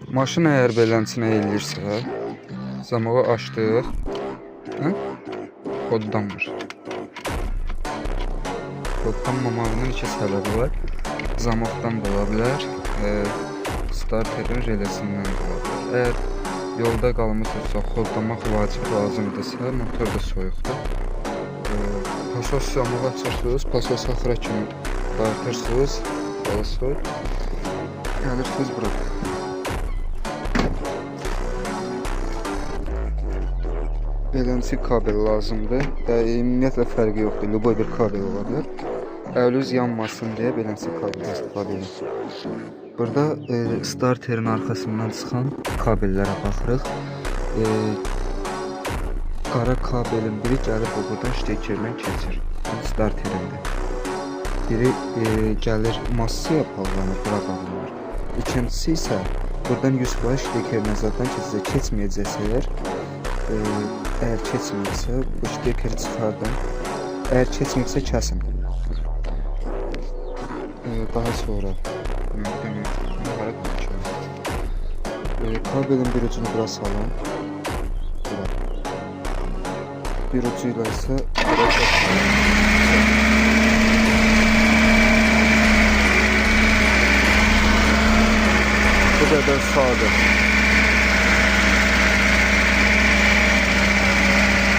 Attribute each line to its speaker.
Speaker 1: Maşın əgər beləsinə eləyirsə, zamağı açdıq. Hə? Kodlanmır. Kodlanmamağının iki səbəbi var. Zamaqdan da ola bilər, starterin reləsindən də ola bilər. Əgər yolda qalmışsa, kodlamaq vacib lazımdırsa, motor da soyuqdur. Pasos zamağı açırsınız, pasos axıra kimi dartırsınız, soy. Gəlirsiniz bura. Beləncə kabel lazımdır. Ümumiyyətlə fərqi yoxdur, любой bir kabel ola bilər. Əliniz yanmasın deyə beləncə kabel istifadə edin. Burada starterin arxasından çıxan kabellərə baxırıq. Qara kabelin biri gəlib buradan ştekerlə keçir. Starterində. Biri gəlir massaya bağlanır, bura bağlanır. İkincisi isə buradan 100% şteker nəzərdən keçməyəcəksə əgər, eğer keçmirsə, bu ştekeri çıxardım. Eğer keçmirsə, kəsin. Daha sonra kabelin bir ucunu bura salın. Bir ucuyla ise bu kadar sağdır.